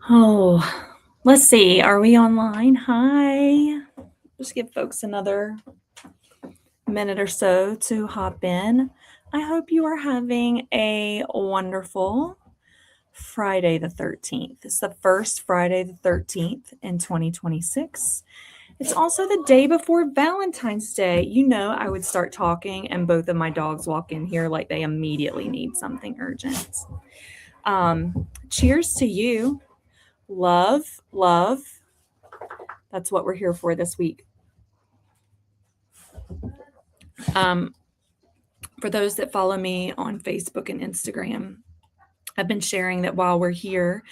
Oh, let's see. Are we online? Hi. Just give folks another minute or so to hop in. I hope you are having a wonderful Friday the 13th. It's the first Friday the 13th in 2026. It's also the day before Valentine's Day. You know, I would start talking and both of my dogs walk in here like they immediately need something urgent. Cheers to you. Love, love. That's what we're here for this week. For those that follow me on Facebook and Instagram, I've been sharing that while we're here,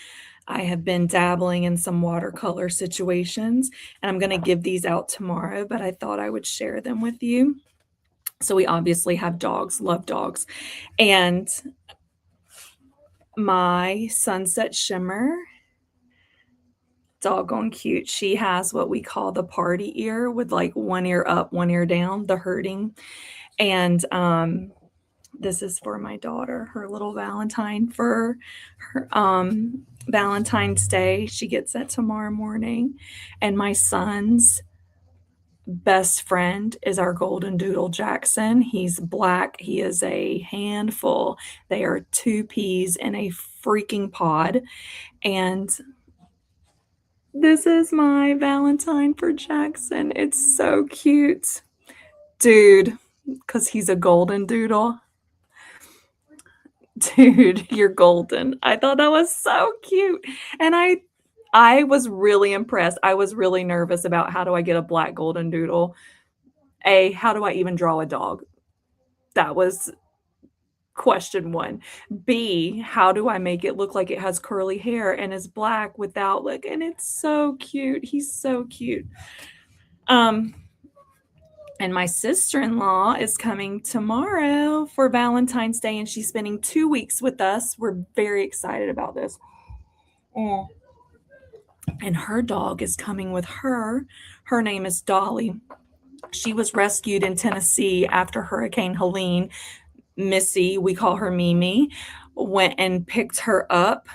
I have been dabbling in some watercolor situations, and I'm going to give these out tomorrow, but I thought I would share them with you. So we obviously have dogs, love dogs. And my Sunset Shimmer, doggone cute. She has what we call the party ear with like one ear up, one ear down, the herding. And this is for my daughter, her little Valentine for her Valentine's Day. She gets that tomorrow morning. And my son's best friend is our golden doodle Jackson. He's black. He is a handful. They are two peas in a freaking pod. And this is my Valentine for Jackson. It's so cute. Dude, because he's a golden doodle. Dude, you're golden. I thought that was so cute. And I was really impressed. I was really nervous about how do I get a black golden doodle? A, how do I even draw a dog? That was question one. B, how do I make it look like it has curly hair and is black without like, and it's so cute. He's so cute. And my sister-in-law is coming tomorrow for Valentine's Day, and she's spending 2 weeks with us. We're very excited about this. And her dog is coming with her. Her name is Dolly. She was rescued in Tennessee after Hurricane Helene. Missy, we call her Mimi, went and picked her up.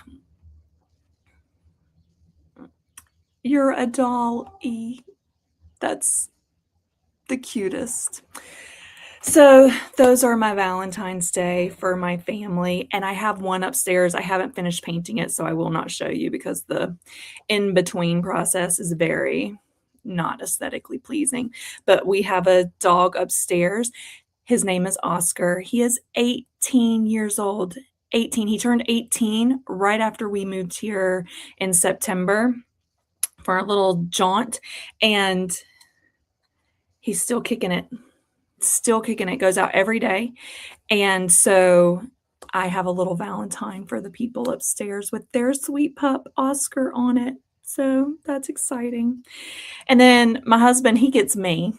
You're a doll, E. That's the cutest. So those are my Valentine's Day for my family. And I have one upstairs. I haven't finished painting it, so I will not show you because the in-between process is very not aesthetically pleasing. But we have a dog upstairs. His name is Oscar. He is 18 years old. 18. He turned 18 right after we moved here in September for a little jaunt. And he's still kicking it. Still kicking it. Goes out every day. And so I have a little Valentine for the people upstairs with their sweet pup Oscar on it. So that's exciting. And then my husband, he gets me.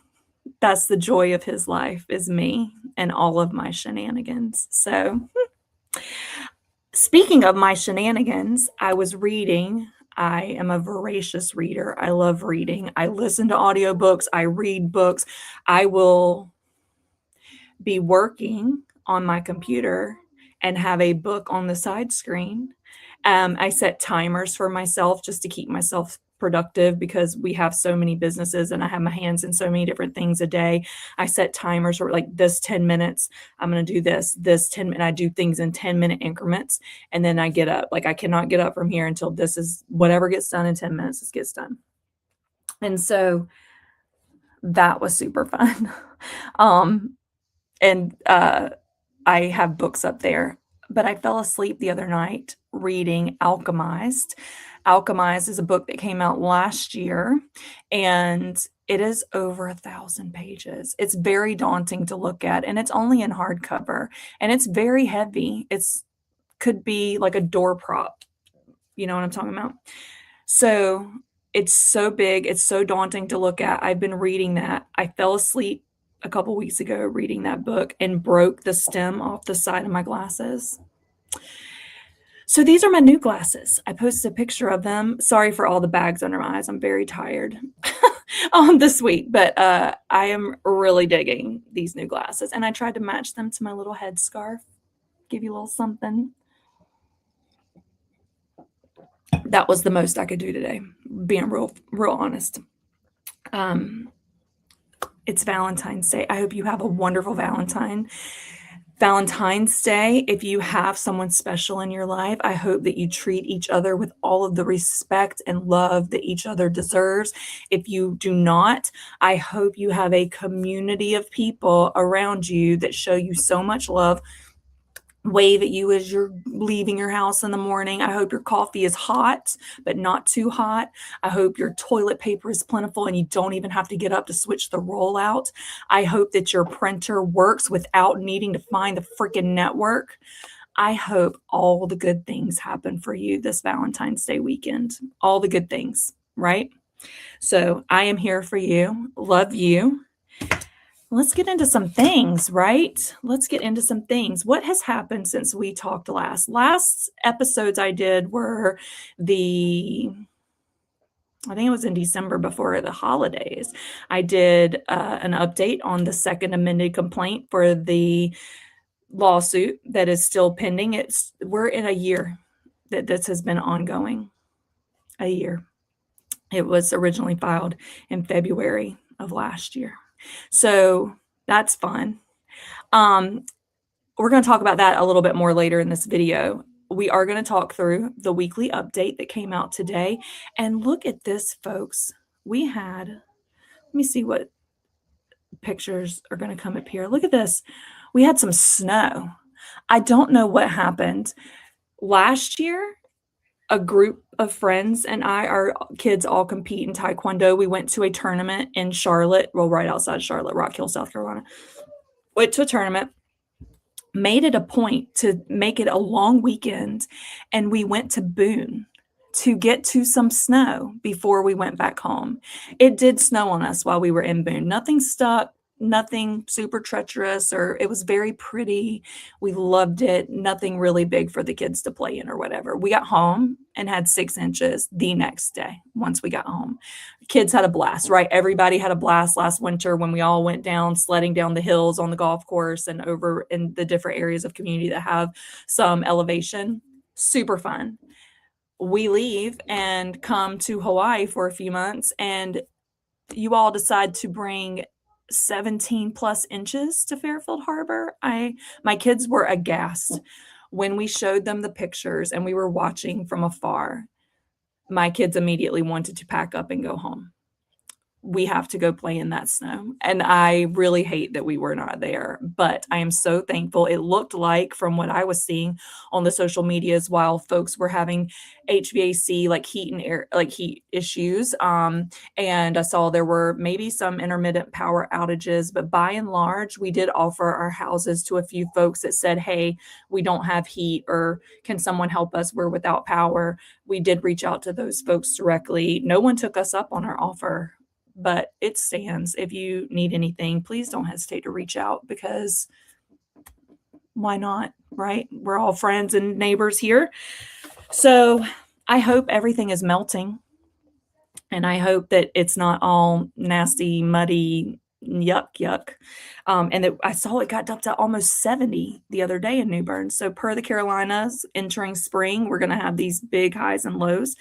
That's the joy of his life, is me and all of my shenanigans. So speaking of my shenanigans, I was reading. I am a voracious reader. I love reading. I listen to audiobooks. I read books. I will be working on my computer and have a book on the side screen. I set timers for myself just to keep myself productive because we have so many businesses and I have my hands in so many different things a day. I set timers for like this 10 minutes. I'm going to do this 10 minutes. I do things in 10-minute increments. And then I get up. Like I cannot get up from here until this is whatever gets done in 10 minutes, it gets done. And so that was super fun. And I have books up there, but I fell asleep the other night reading Alchemized. Alchemized is a book that came out last year, and it is over 1,000 pages. It's very daunting to look at, and it's only in hardcover, and it's very heavy. It's could be like a door prop. You know what I'm talking about? So it's so big. It's so daunting to look at. I've been reading that. I fell asleep a couple weeks ago reading that book and broke the stem off the side of my glasses. So these are my new glasses. I posted a picture of them. Sorry for all the bags under my eyes. I'm very tired this week, but I am really digging these new glasses. And I tried to match them to my little headscarf. Give you a little something. that was the most I could do today, being real honest. It's Valentine's Day. I hope you have a wonderful Valentine's Day. If you have someone special in your life, I hope that you treat each other with all of the respect and love that each other deserves. If you do not, I hope you have a community of people around you that show you so much love, wave at you as you're leaving your house in the morning. I hope your coffee is hot, but not too hot. I hope your toilet paper is plentiful and you don't even have to get up to switch the roll out. I hope that your printer works without needing to find the freaking network. I hope all the good things happen for you this Valentine's Day weekend. All the good things, right? So I am here for you. Love you. Let's get into some things, right? Let's get into some things. What has happened since we talked last? Last episodes I did were I think it was in December before the holidays. I did an update on the second amended complaint for the lawsuit that is still pending. We're in a year that this has been ongoing. A year. It was originally filed in February of last year. So that's fun. We're going to talk about that a little bit more later in this video. We are going to talk through the weekly update that came out today. And look at this, folks. Let me see what pictures are going to come up here. Look at this. We had some snow. I don't know what happened. Last year, a group of friends and our kids all compete in Taekwondo. We went to a tournament in Charlotte, right outside Charlotte, Rock Hill, South Carolina. Went to a tournament, made it a point to make it a long weekend, and we went to Boone to get to some snow before we went back home. It did snow on us while we were in Boone. Nothing stuck. Nothing super treacherous, or it was very pretty. We loved it. Nothing really big for the kids to play in or whatever. We got home and had 6 inches the next day once we got home. Kids had a blast, right? Everybody had a blast last winter when we all went down sledding down the hills on the golf course and over in the different areas of community that have some elevation. Super fun. We leave and come to Hawaii for a few months, and you all decide to bring 17 plus inches to Fairfield Harbor. My kids were aghast when we showed them the pictures and we were watching from afar. My kids immediately wanted to pack up and go home. We have to go play in that snow. And I really hate that we were not there, but I am so thankful. It looked like, from what I was seeing on the social medias, while folks were having HVAC, like heat and air, like heat issues. And I saw there were maybe some intermittent power outages, but by and large, we did offer our houses to a few folks that said, hey, we don't have heat, or can someone help us? We're without power. We did reach out to those folks directly. No one took us up on our offer, but it stands. If you need anything, please don't hesitate to reach out, because why not, right? We're all friends and neighbors here. So I hope everything is melting, and I hope that it's not all nasty, muddy, yuck. And that I saw it got up to almost 70 the other day in New Bern. So per the Carolinas, entering spring, we're going to have these big highs and lows.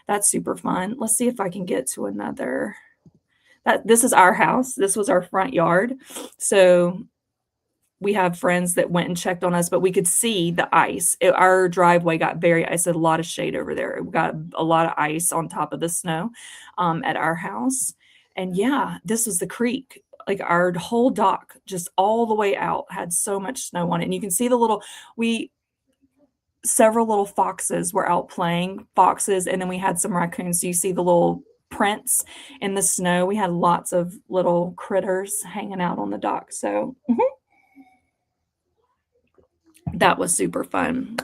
That's super fun. Let's see if I can get to another. This is our house. This was our front yard. So we have friends that went and checked on us, but we could see the ice. Our driveway got a lot of shade over there. We got a lot of ice on top of the snow at our house. And yeah, this was the creek. Like our whole dock, just all the way out, had so much snow on it. And you can see several little foxes were out playing, and then we had some raccoons. So you see the little prints in the snow. We had lots of little critters hanging out on the dock. So that was super fun.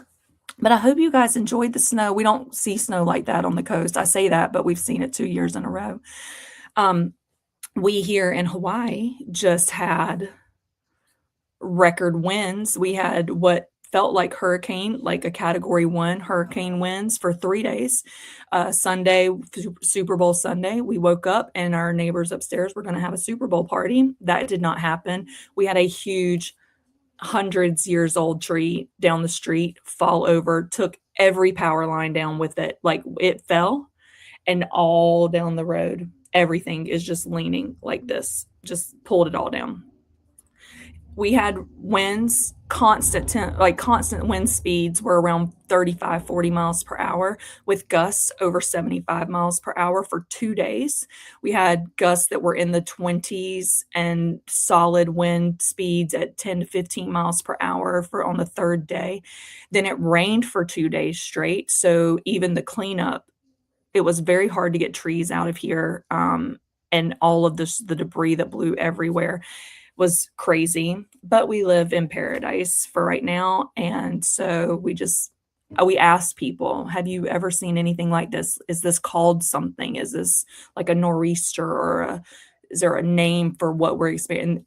But I hope you guys enjoyed the snow. We don't see snow like that on the coast. I say that, but we've seen it 2 years in a row. We here in Hawaii just had record winds. We had what felt like a Category 1 hurricane winds for 3 days. Sunday, Super Bowl Sunday, we woke up and our neighbors upstairs were going to have a Super Bowl party. That did not happen. We had a huge hundreds years old tree down the street fall over, took every power line down with it. Like it fell, and all down the road, everything is just leaning like this, just pulled it all down. We had winds, constant wind speeds were around 35, 40 miles per hour with gusts over 75 miles per hour for 2 days. We had gusts that were in the 20s and solid wind speeds at 10 to 15 miles per hour for on the third day. Then it rained for 2 days straight. So even the cleanup, it was very hard to get trees out of here. And all of the debris that blew everywhere was crazy, but we live in paradise for right now. And so we asked people, have you ever seen anything like this? Is this called something? Is this like a nor'easter, or is there a name for what we're experiencing?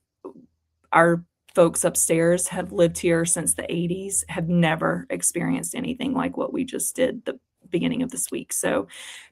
Our folks upstairs have lived here since the 80s, have never experienced anything like what we just did the beginning of this week. So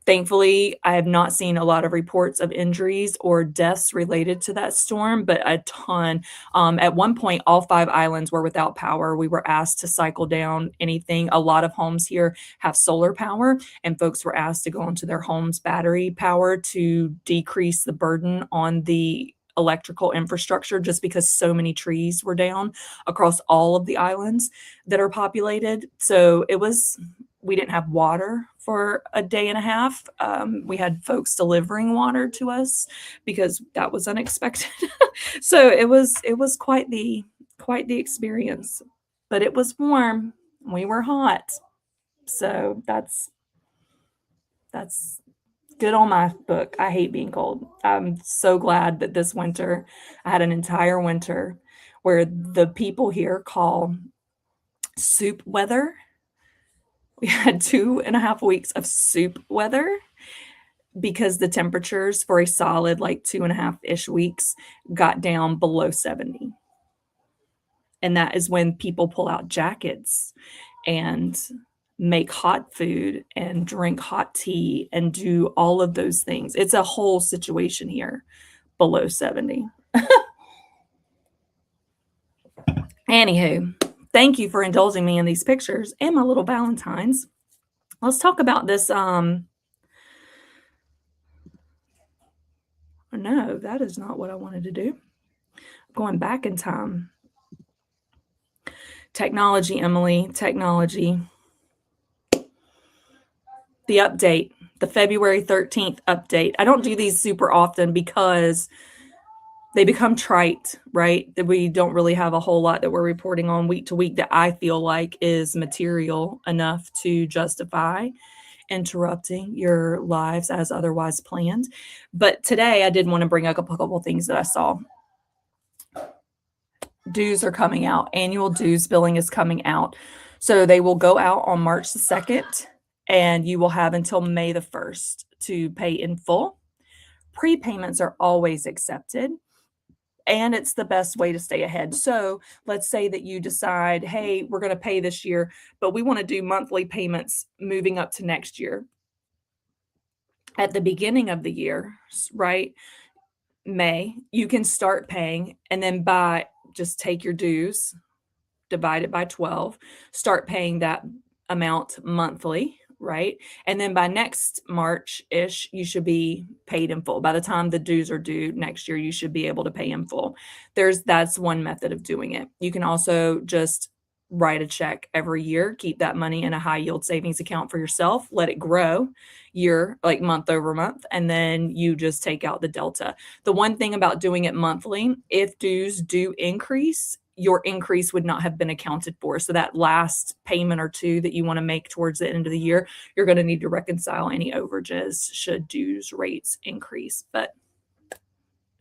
thankfully, I have not seen a lot of reports of injuries or deaths related to that storm, but a ton. At one point, all 5 islands were without power. We were asked to cycle down anything. A lot of homes here have solar power, and folks were asked to go into their homes' battery power to decrease the burden on the electrical infrastructure, just because so many trees were down across all of the islands that are populated. So we didn't have water for a day and a half. We had folks delivering water to us because that was unexpected. So it was quite the experience, but it was warm. We were hot. So that's good on my book. I hate being cold. I'm so glad that this winter I had an entire winter where the people here call soup weather. We had 2.5 weeks of soup weather because the temperatures for a solid like 2.5-ish weeks got down below 70. And that is when people pull out jackets and make hot food and drink hot tea and do all of those things. It's a whole situation here below 70. Anywho, thank you for indulging me in these pictures and my little Valentines. Let's talk about this. No, that is not what I wanted to do. Going back in time. Technology, Emily, technology. The update, the February 13th update. I don't do these super often because they become trite, right? That we don't really have a whole lot that we're reporting on week to week that I feel like is material enough to justify interrupting your lives as otherwise planned. But today I did want to bring up a couple things that I saw. Dues are coming out. Annual dues billing is coming out. So they will go out on March the 2nd, and you will have until May the 1st to pay in full. Prepayments are always accepted, and it's the best way to stay ahead. So let's say that you decide, hey, we're going to pay this year, but we want to do monthly payments moving up to next year. At the beginning of the year, right, May, you can start paying, and then just take your dues, divide it by 12, start paying that amount monthly, right? And then by next March-ish, you should be paid in full. By the time the dues are due next year, you should be able to pay in full. That's one method of doing it. You can also just write a check every year, keep that money in a high yield savings account for yourself, let it grow month over month, and then you just take out the delta. The one thing about doing it monthly, if dues do increase, your increase would not have been accounted for. So that last payment or two that you want to make towards the end of the year, you're going to need to reconcile any overages should dues rates increase. But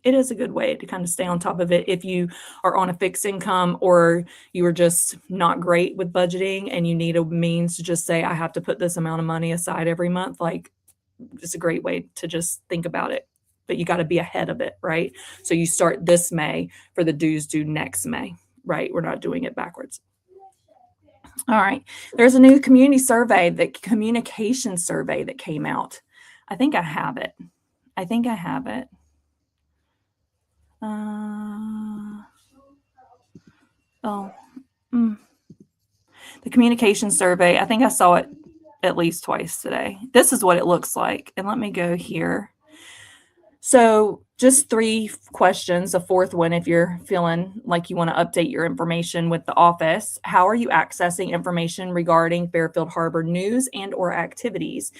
it is a good way to kind of stay on top of it if you are on a fixed income or you are just not great with budgeting and you need a means to just say, I have to put this amount of money aside every month. Like, it's a great way to just think about it. But you got to be ahead of it, right? So you start this May for the dues due next May, right? We're not doing it backwards. All right. There's a new communication survey that came out. I think I have it. The communication survey, I think I saw it at least twice today. This is what it looks like. And let me go here. So just 3 questions, a fourth one if you're feeling like you want to update your information with the office. How are you accessing information regarding Fairfield Harbour news and or activities?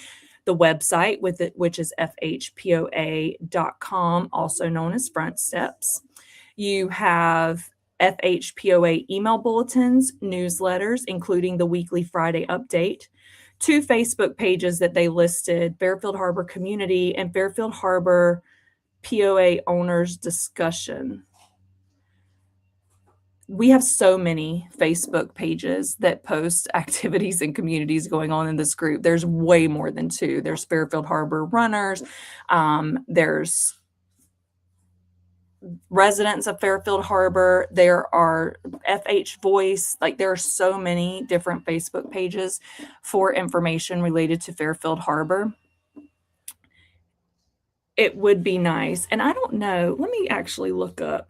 The website with it, which is fhpoa.com, also known as Front Steps. You have FHPOA email bulletins, newsletters, including the weekly Friday update, 2 Facebook pages that they listed, Fairfield Harbour Community and Fairfield Harbour POA Owners Discussion. We have so many Facebook pages that post activities and communities going on in this group. There's way more than 2. There's Fairfield Harbour Runners. There's residents of Fairfield Harbour. There are FH Voice. Like, there are so many different Facebook pages for information related to Fairfield Harbour. It would be nice. And I don't know. Let me actually look up.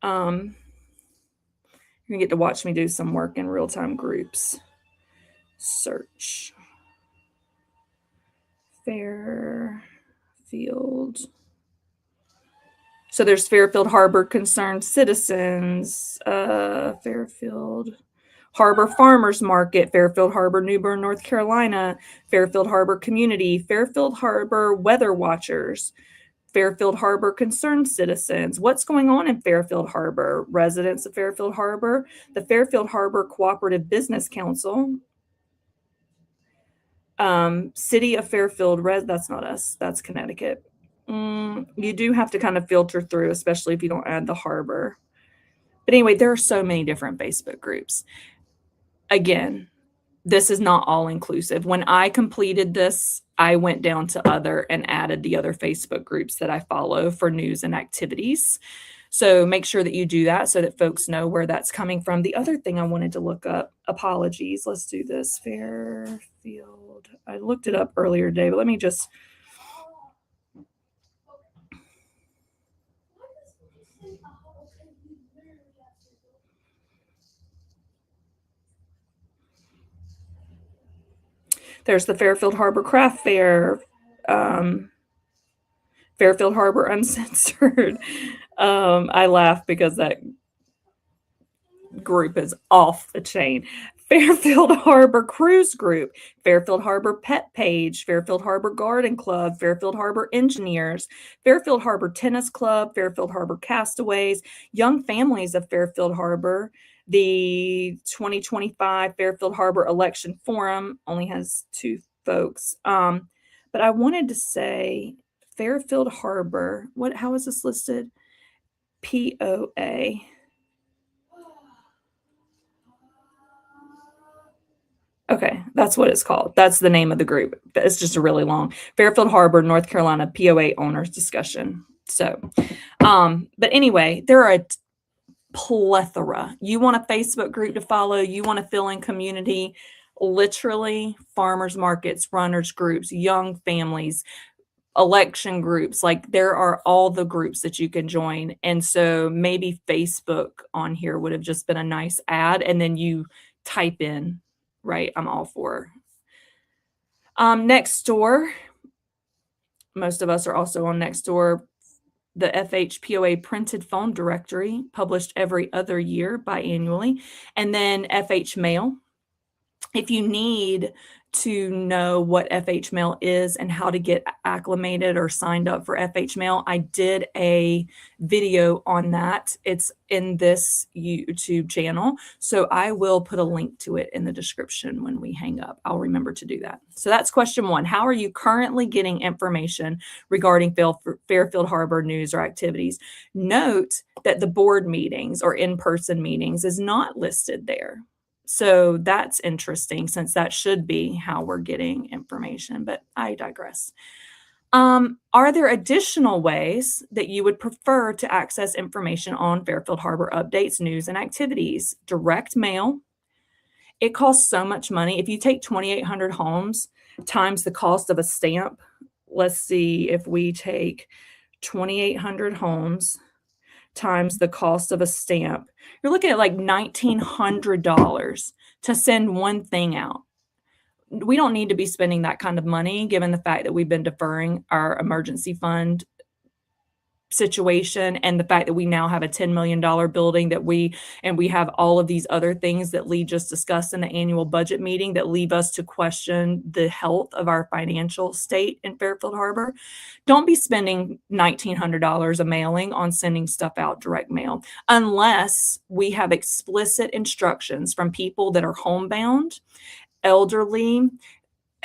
You're going to get to watch me do some work in real-time groups. Search. Fairfield. So there's Fairfield Harbour Concerned Citizens, Fairfield Harbour Farmers Market, Fairfield Harbour, New Bern, North Carolina, Fairfield Harbour Community, Fairfield Harbour Weather Watchers, Fairfield Harbour Concerned Citizens. What's going on in Fairfield Harbour? Residents of Fairfield Harbour, the Fairfield Harbour Cooperative Business Council, City of Fairfield, that's not us, that's Connecticut. You do have to kind of filter through, especially if you don't add the harbor. But anyway, there are so many different Facebook groups. Again, this is not all inclusive. When I completed this, I went down to other and added the other Facebook groups that I follow for news and activities. So make sure that you do that so that folks know where that's coming from. The other thing I wanted to look up, apologies, let's do this. Fairfield. I looked it up earlier today, but let me just... There's the Fairfield Harbour Craft Fair, Fairfield Harbour Uncensored. I laugh because that group is off the chain. Fairfield Harbour Cruise Group, Fairfield Harbour Pet Page, Fairfield Harbour Garden Club, Fairfield Harbour Engineers, Fairfield Harbour Tennis Club, Fairfield Harbour Castaways, Young Families of Fairfield Harbour. The 2025 Fairfield Harbour Election Forum only has 2 folks. But I wanted to say Fairfield Harbour, how is this listed? POA. Okay, that's what it's called. That's the name of the group. It's just a really long Fairfield Harbour, North Carolina POA Owners Discussion. So, but anyway, there are a plethora. You want a Facebook group to follow, you want to fill in community, literally farmers markets, runners groups, young families, election groups. Like, there are all the groups that you can join. And so maybe Facebook on here would have just been a nice add, and then you type in, right? I'm all for. Nextdoor. Most of us are also on Nextdoor. The FHPOA printed phone directory, published every other year biannually, and then FH Mail. If you need to know what FH Mail is and how to get acclimated or signed up for FH Mail, I did a video on that. It's in this YouTube channel, so I will put a link to it in the description when we hang up. I'll remember to do that. So that's question 1. How are you currently getting information regarding Fairfield Harbour news or activities? Note that the board meetings or in-person meetings is not listed there. So that's interesting, since that should be how we're getting information, but I digress. Are there additional ways that you would prefer to access information on Fairfield Harbour updates, news, and activities? Direct mail. It costs so much money. If you take 2,800 homes times the cost of a stamp, let's see, if we take 2,800 homes times the cost of a stamp, you're looking at like $1,900 to send one thing out. We don't need to be spending that kind of money given the fact that we've been deferring our emergency fund situation and the fact that we now have a $10 million building that we have all of these other things that Lee just discussed in the annual budget meeting that leave us to question the health of our financial state in Fairfield Harbor. Don't be spending $1,900 a mailing on sending stuff out direct mail unless we have explicit instructions from people that are homebound, elderly,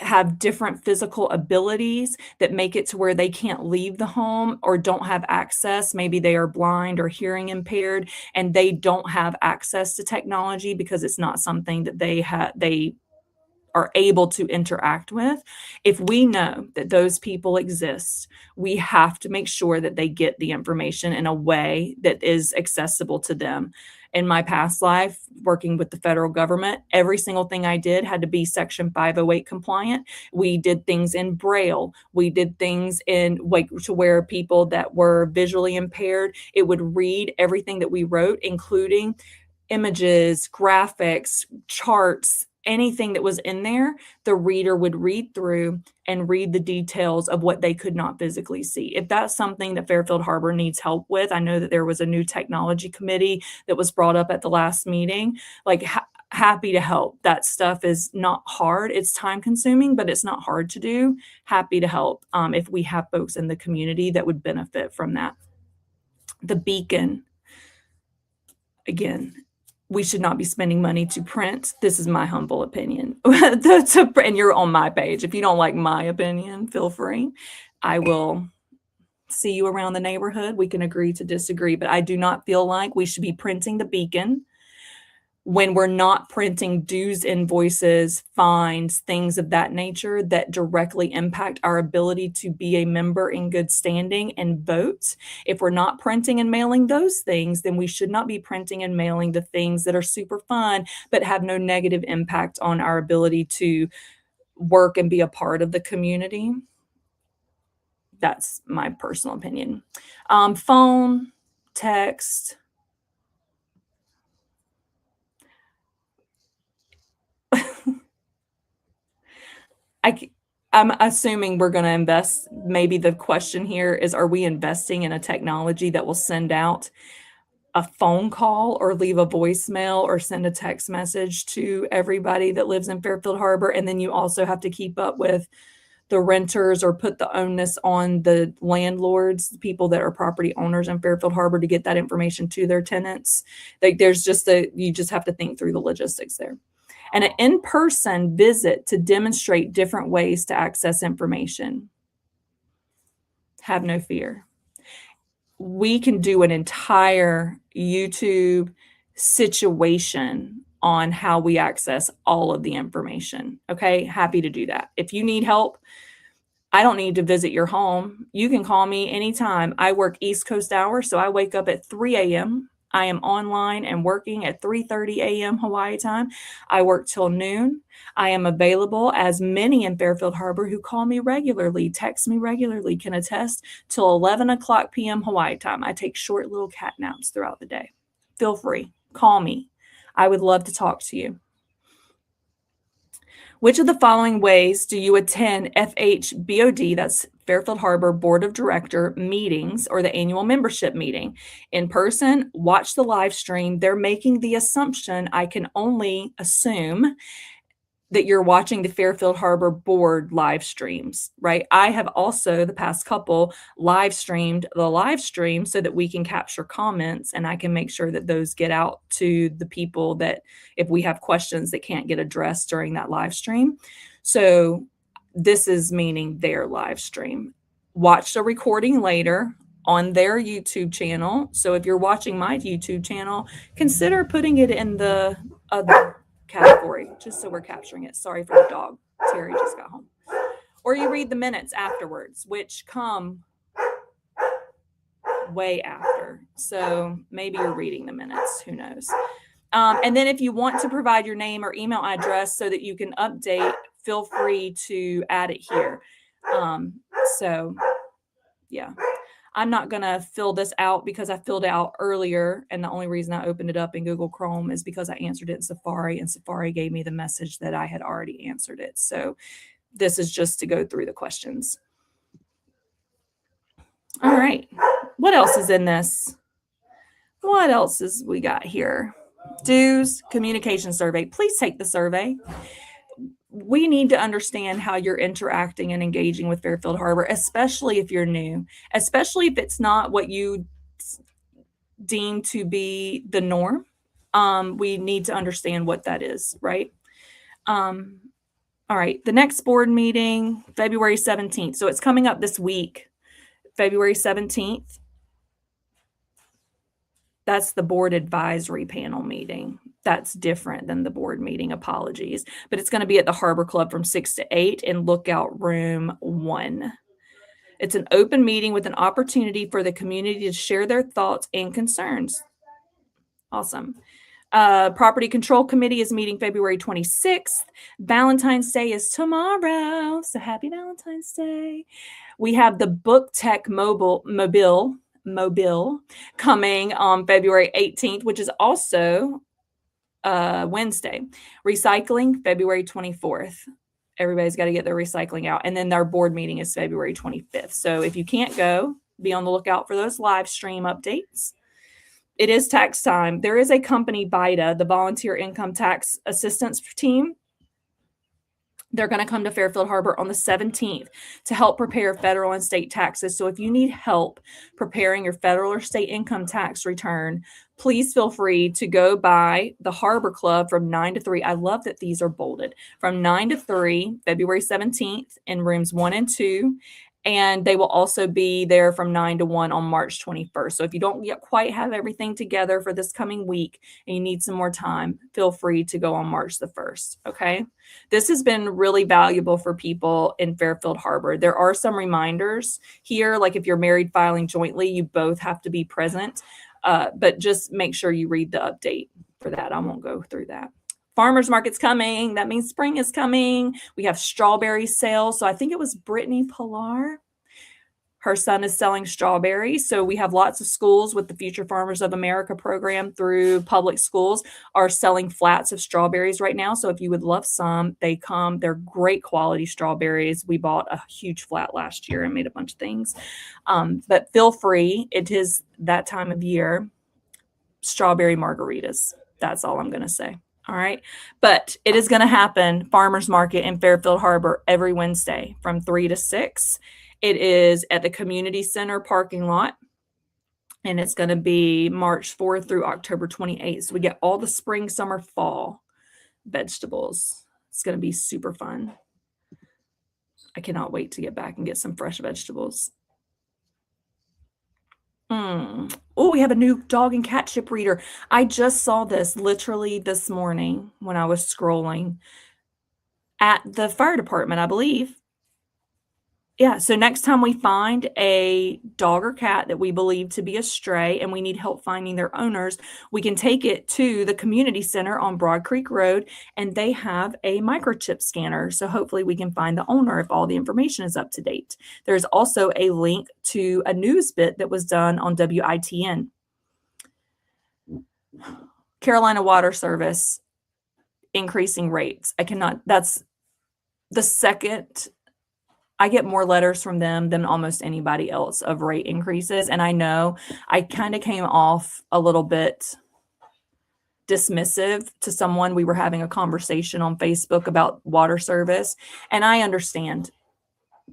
have different physical abilities that make it to where they can't leave the home or don't have access. Maybe they are blind or hearing impaired and they don't have access to technology because it's not something that they are able to interact with. If we know that those people exist, we have to make sure that they get the information in a way that is accessible to them. In my past life, working with the federal government, every single thing I did had to be Section 508 compliant. We did things in Braille. We did things in like to where people that were visually impaired, it would read everything that we wrote, including images, graphics, charts, anything that was in there, the reader would read through and read the details of what they could not physically see. If that's something that Fairfield Harbor needs help with, I know that there was a new technology committee that was brought up at the last meeting, like happy to help. That stuff is not hard. It's time consuming, but it's not hard to do. Happy to help if we have folks in the community that would benefit from that. The beacon, again, we should not be spending money to print. This is my humble opinion. And you're on my page. If you don't like my opinion, feel free. I will see you around the neighborhood. We can agree to disagree, but I do not feel like we should be printing the beacon when we're not printing dues, invoices, fines, things of that nature that directly impact our ability to be a member in good standing and vote. If we're not printing and mailing those things, then we should not be printing and mailing the things that are super fun but have no negative impact on our ability to work and be a part of the community. That's my personal opinion. Phone, text, I'm assuming we're going to invest. Maybe the question here is, are we investing in a technology that will send out a phone call or leave a voicemail or send a text message to everybody that lives in Fairfield Harbor? And then you also have to keep up with the renters or put the onus on the landlords, the people that are property owners in Fairfield Harbor, to get that information to their tenants. Like you just have to think through the logistics there. And an in-person visit to demonstrate different ways to access information. Have no fear. We can do an entire YouTube situation on how we access all of the information. Okay, happy to do that. If you need help, I don't need to visit your home. You can call me anytime. I work East Coast hours, so I wake up at 3 a.m. I am online and working at 3:30 a.m. Hawaii time. I work till noon. I am available, as many in Fairfield Harbor who call me regularly, text me regularly, can attest, till 11 o'clock p.m. Hawaii time. I take short little cat naps throughout the day. Feel free. Call me. I would love to talk to you. Which of the following ways do you attend FHBOD, that's Fairfield Harbor Board of Director meetings, or the annual membership meeting? In person, watch the live stream. They're making the assumption, I can only assume, that you're watching the Fairfield Harbor Board live streams, right? I have also, the past couple, live streamed the live stream so that we can capture comments and I can make sure that those get out to the people that if we have questions that can't get addressed during that live stream. So this is meaning their live stream. Watch the recording later on their YouTube channel. So if you're watching my YouTube channel, consider putting it in the other category, just so we're capturing it. Sorry for the dog. Terry just got home. Or you read the minutes afterwards, which come way after. So maybe you're reading the minutes. Who knows? And then if you want to provide your name or email address so that you can update, feel free to add it here. So yeah. I'm not going to fill this out because I filled it out earlier. And the only reason I opened it up in Google Chrome is because I answered it in Safari, and Safari gave me the message that I had already answered it. So this is just to go through the questions. All right. What else is in this? What else is we got here? Dues, communication survey. Please take the survey. We need to understand how you're interacting and engaging with Fairfield Harbour, especially if you're new, especially if it's not what you deem to be the norm. We need to understand what that is, right? All right, the next board meeting, February 17th. So it's coming up this week, February 17th. That's the board advisory panel meeting. That's different than the board meeting, apologies. But it's going to be at the Harbour Club from 6 to 8 in Lookout Room 1. It's an open meeting with an opportunity for the community to share their thoughts and concerns. Awesome. Property Control Committee is meeting February 26th. Valentine's Day is tomorrow. So happy Valentine's Day. We have the Book Tech Mobile coming on February 18th, which is also Wednesday. Recycling, February 24th. Everybody's got to get their recycling out. And then our board meeting is February 25th. So if you can't go, be on the lookout for those live stream updates. It is tax time. There is a company, VITA, the Volunteer Income Tax Assistance Team. They're going to come to Fairfield Harbour on the 17th to help prepare federal and state taxes. So if you need help preparing your federal or state income tax return, please feel free to go by the Harbour Club from 9 to 3. I love that these are bolded. From 9 to 3, February 17th in rooms 1 and 2. And they will also be there from 9 to 1 on March 21st. So if you don't yet quite have everything together for this coming week and you need some more time, feel free to go on March the 1st, okay? This has been really valuable for people in Fairfield Harbour. There are some reminders here, like if you're married filing jointly, you both have to be present, but just make sure you read the update for that. I won't go through that. Farmers market's coming. That means spring is coming. We have strawberry sales. So I think it was Brittany Pilar. Her son is selling strawberries. So we have lots of schools with the Future Farmers of America program through public schools are selling flats of strawberries right now. So if you would love some, they come. They're great quality strawberries. We bought a huge flat last year and made a bunch of things. But feel free. It is that time of year. Strawberry margaritas. That's all I'm going to say. All right. But it is going to happen, farmers market in Fairfield Harbour every Wednesday from 3 to 6. It is at the community center parking lot. And it's going to be March 4th through October 28th. So we get all the spring, summer, fall vegetables. It's going to be super fun. I cannot wait to get back and get some fresh vegetables. Oh, we have a new dog and cat chip reader. I just saw this literally this morning when I was scrolling at the fire department, I believe. Yeah, so next time we find a dog or cat that we believe to be a stray and we need help finding their owners, we can take it to the community center on Broad Creek Road, and they have a microchip scanner. So hopefully we can find the owner if all the information is up to date. There's also a link to a news bit that was done on WITN. Carolina Water Service increasing rates. That's the second. I get more letters from them than almost anybody else of rate increases. And I know I kind of came off a little bit dismissive to someone. We were having a conversation on Facebook about water service. And I understand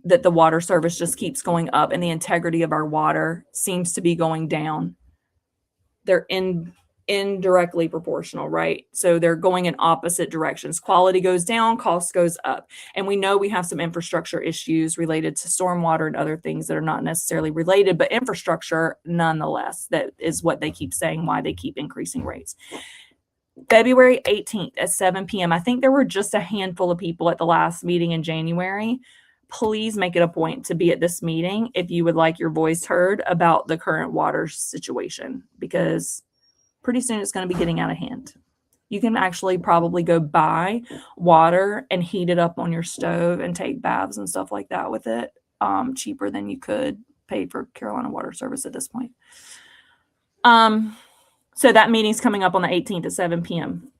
that the water service just keeps going up and the integrity of our water seems to be going down. They're indirectly proportional, right? So they're going in opposite directions. Quality goes down, cost goes up. And we know we have some infrastructure issues related to stormwater and other things that are not necessarily related, but infrastructure nonetheless. That is what they keep saying, why they keep increasing rates. February 18th at 7 p.m. I think there were just a handful of people at the last meeting in January. Please make it a point to be at this meeting if you would like your voice heard about the current water situation, because pretty soon it's going to be getting out of hand. You can actually probably go buy water and heat it up on your stove and take baths and stuff like that with it, cheaper than you could pay for Carolina Water Service at this point. So that meeting's coming up on the 18th at 7 p.m.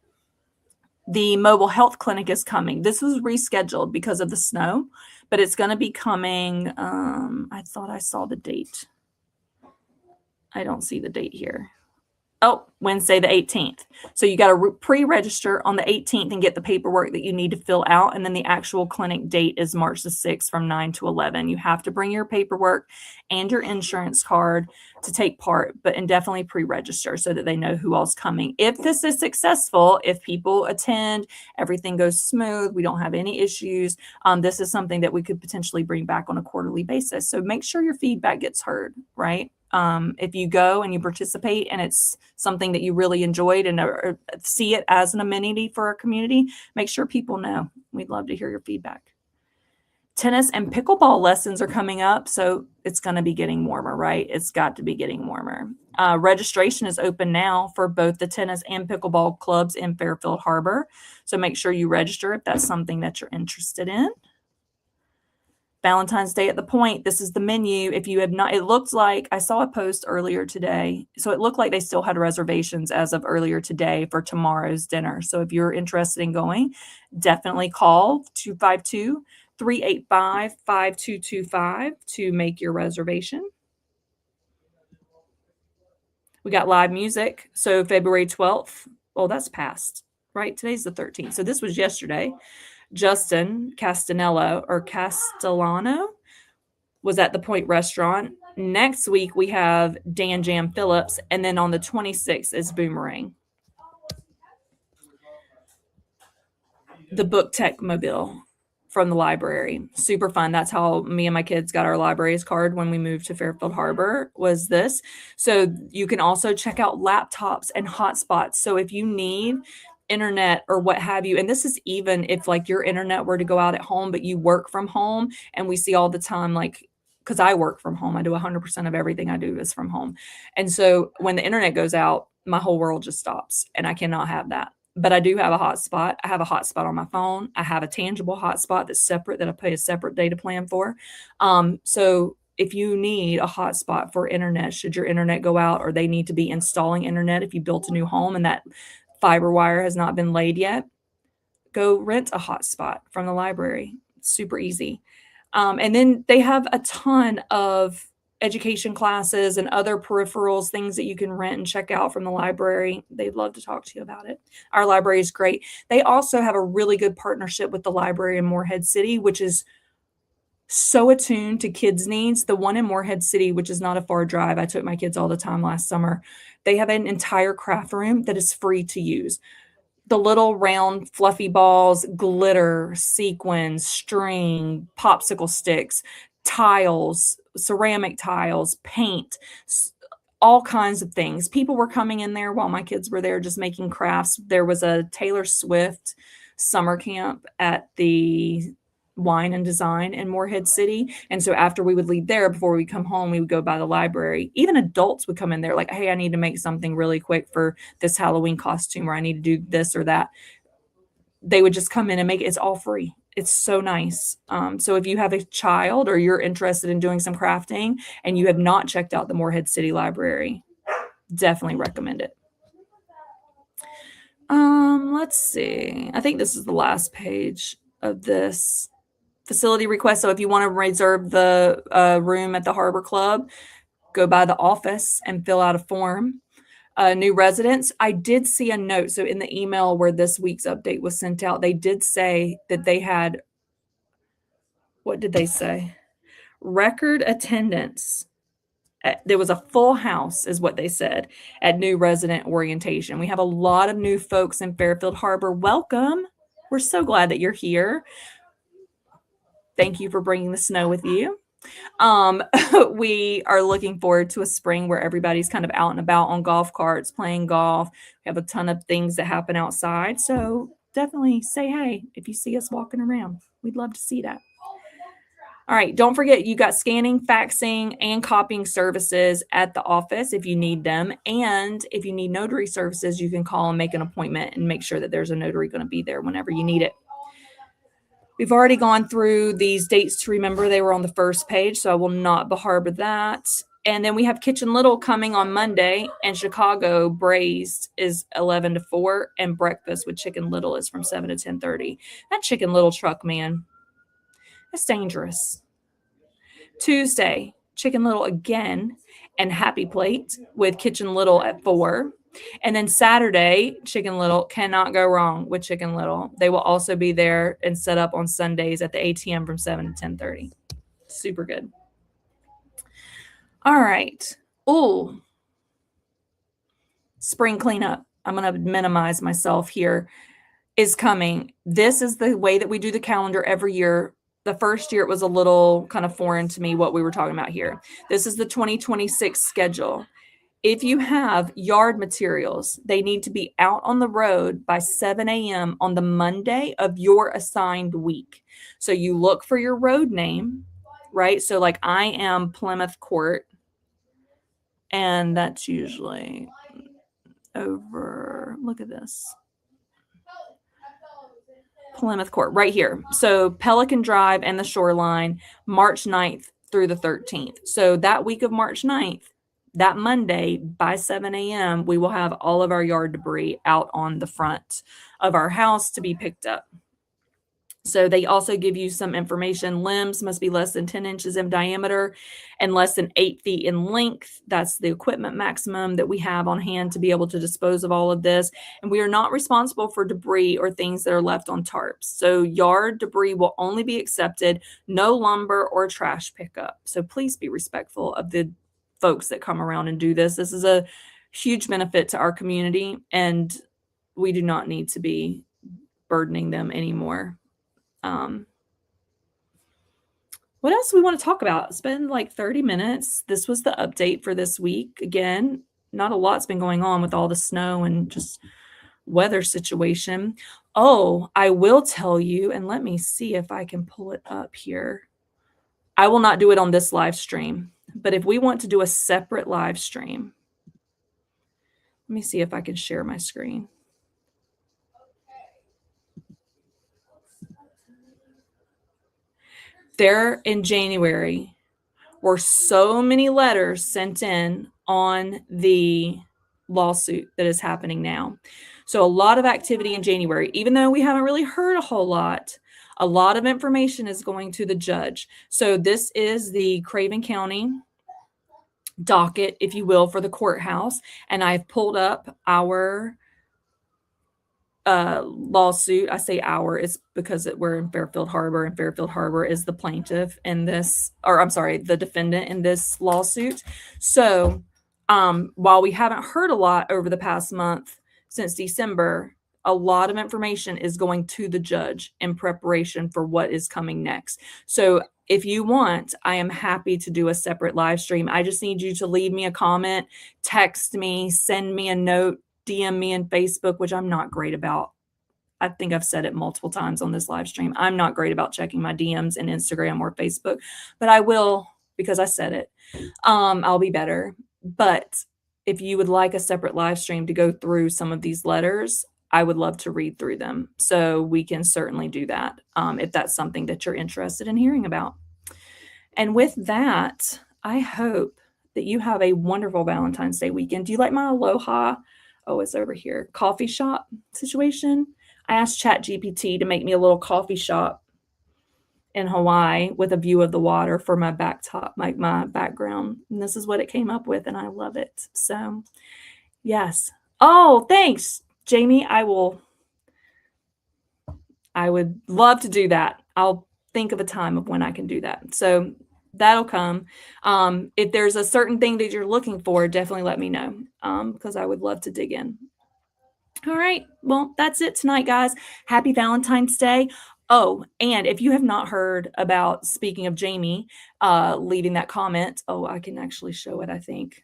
The mobile health clinic is coming. This was rescheduled because of the snow, but it's going to be coming. I thought I saw the date. I don't see the date here. Oh, Wednesday the 18th. So you got to pre-register on the 18th and get the paperwork that you need to fill out. And then the actual clinic date is March the 6th from 9 to 11. You have to bring your paperwork and your insurance card to take part, and definitely pre-register so that they know who all's coming. If this is successful, if people attend, everything goes smooth, we don't have any issues, this is something that we could potentially bring back on a quarterly basis. So make sure your feedback gets heard, right? If you go and you participate and it's something that you really enjoyed and see it as an amenity for our community, make sure people know. We'd love to hear your feedback. Tennis and pickleball lessons are coming up, so it's going to be getting warmer, right? It's got to be getting warmer. Registration is open now for both the tennis and pickleball clubs in Fairfield Harbour, so make sure you register if that's something that you're interested in. Valentine's Day at the Point. This is the menu. If you have not, it looked like I saw a post earlier today. So it looked like they still had reservations as of earlier today for tomorrow's dinner. So if you're interested in going, definitely call 252-385-5225 to make your reservation. We got live music. So February 12th. Well, that's past, right? Today's the 13th. So this was yesterday. Justin Castellano was at the Point Restaurant. Next week, we have Dan Jam Phillips. And then on the 26th is Boomerang. The Book Tech Mobile from the library. Super fun. That's how me and my kids got our libraries card when we moved to Fairfield Harbour, was this. So you can also check out laptops and hotspots. So if you need internet or what have you, and this is even if like your internet were to go out at home, but you work from home, and we see all the time, like, because I work from home, I do 100% of everything I do is from home. And so when the internet goes out, my whole world just stops, and I cannot have that. But I do have a hotspot. I have a hotspot on my phone. I have a tangible hotspot that's separate, that I pay a separate data plan for. So if you need a hotspot for internet, should your internet go out, or they need to be installing internet, if you built a new home and that fiber wire has not been laid yet, go rent a hotspot from the library. It's super easy. And then they have a ton of education classes and other peripherals, things that you can rent and check out from the library. They'd love to talk to you about it. Our library is great. They also have a really good partnership with the library in Morehead City, which is so attuned to kids' needs. The one in Morehead City, which is not a far drive, I took my kids all the time last summer. They have an entire craft room that is free to use. The little round fluffy balls, glitter, sequins, string, popsicle sticks, tiles, ceramic tiles, paint, all kinds of things. People were coming in there while my kids were there just making crafts. There was a Taylor Swift summer camp at the Wine and Design in Morehead City. And so after we would leave there, before we come home, we would go by the library. Even adults would come in there like, hey, I need to make something really quick for this Halloween costume, or I need to do this or that. They would just come in and make it. It's all free. It's so nice. So if you have a child or you're interested in doing some crafting and you have not checked out the Morehead City Library, definitely recommend it. Let's see. I think this is the last page of this. Facility request. So if you want to reserve the room at the Harbor Club, go by the office and fill out a form. New residents, I did see a note. So in the email where this week's update was sent out, they did say that they had, what did they say? Record attendance. There was a full house, is what they said, at new resident orientation. We have a lot of new folks in Fairfield Harbour. Welcome. We're so glad that you're here. Thank you for bringing the snow with you. We are looking forward to a spring where everybody's kind of out and about on golf carts, playing golf. We have a ton of things that happen outside. So definitely say hey if you see us walking around. We'd love to see that. All right. Don't forget, you got scanning, faxing, and copying services at the office if you need them. And if you need notary services, you can call and make an appointment and make sure that there's a notary going to be there whenever you need it. We've already gone through these dates to remember. They were on the first page, so I will not beharbor that. And then we have Kitchen Little coming on Monday, and Chicago Braised is 11 to 4, and breakfast with Chicken Little is from 7 to 10:30. That Chicken Little truck, man, that's dangerous. Tuesday, Chicken Little again, and Happy Plate with Kitchen Little at 4. And then Saturday, Chicken Little, cannot go wrong with Chicken Little. They will also be there and set up on Sundays at the ATM from 7 to 10:30. Super good. All right. Ooh. Spring cleanup. I'm going to minimize myself here. Is coming. This is the way that we do the calendar every year. The first year it was a little kind of foreign to me what we were talking about here. This is the 2026 schedule. If you have yard materials, they need to be out on the road by 7 a.m. on the Monday of your assigned week. So you look for your road name, right? So like I am Plymouth Court, and that's usually over, look at this. Plymouth Court, right here. So Pelican Drive and the Shoreline, March 9th through the 13th. So that week of March 9th, that Monday by 7 a.m., we will have all of our yard debris out on the front of our house to be picked up. So they also give you some information. Limbs must be less than 10 inches in diameter and less than 8 feet in length. That's the equipment maximum that we have on hand to be able to dispose of all of this. And we are not responsible for debris or things that are left on tarps. So yard debris will only be accepted, no lumber or trash pickup. So please be respectful of the folks that come around and do this. This is a huge benefit to our community, and we do not need to be burdening them anymore. What else do we want to talk about? It's been like 30 minutes. This was the update for this week. Again, not a lot's been going on with all the snow and just weather situation. Oh, I will tell you, and let me see if I can pull it up here. I will not do it on this live stream, but if we want to do a separate live stream, let me see if I can share my screen. There in January were so many letters sent in on the lawsuit that is happening now. So a lot of activity in January, even though we haven't really heard a whole lot, a lot of information is going to the judge. So this is the Craven County docket, if you will, for the courthouse. And I've pulled up our lawsuit. I say our, it's because we're in Fairfield Harbour, and Fairfield Harbour is the plaintiff in this, or I'm sorry, the defendant in this lawsuit. So while we haven't heard a lot over the past month since December, a lot of information is going to the judge in preparation for what is coming next. So if you want, I am happy to do a separate live stream. I just need you to leave me a comment, text me, send me a note, DM me in Facebook, which I'm not great about. I think I've said it multiple times on this live stream. I'm not great about checking my DMs in Instagram or Facebook, but I will because I said it. I'll be better. But if you would like a separate live stream to go through some of these letters, I would love to read through them. So we can certainly do that if that's something that you're interested in hearing about. And with that, I hope that you have a wonderful Valentine's Day weekend. Do you like my Aloha? Oh, it's over here. Coffee shop situation. I asked ChatGPT to make me a little coffee shop in Hawaii with a view of the water for my my background. And this is what it came up with, and I love it. So, yes. Oh, thanks, Jamie. I would love to do that. I'll think of a time of when I can do that. So that'll come. If there's a certain thing that you're looking for, definitely let me know because I would love to dig in. All right. Well, that's it tonight, guys. Happy Valentine's Day. Oh, and if you have not heard about, speaking of Jamie leaving that comment, oh, I can actually show it, I think.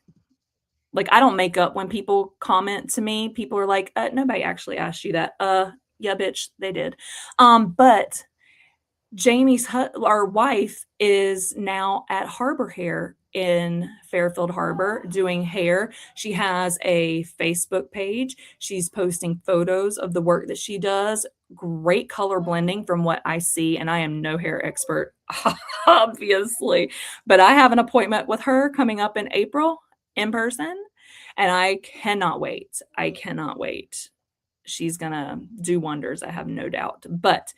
Like, I don't make up when people comment to me. People are like, nobody actually asked you that. Yeah, bitch, they did. But Jamie's our wife is now at Harbour Hair in Fairfield Harbour doing hair. She has a Facebook page. She's posting photos of the work that she does. Great color blending from what I see, and I am no hair expert, obviously, but I have an appointment with her coming up in April in person, and I cannot wait. I cannot wait. She's gonna do wonders, I have no doubt. But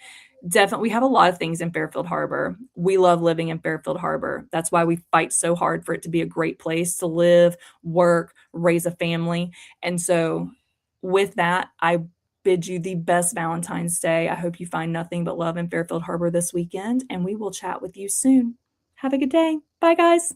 definitely, we have a lot of things in Fairfield Harbor. We love living in Fairfield Harbor. That's why we fight so hard for it to be a great place to live, work, raise a family. And so, with that, I bid you the best Valentine's Day. I hope you find nothing but love in Fairfield Harbor this weekend, and we will chat with you soon. Have a good day. Bye, guys.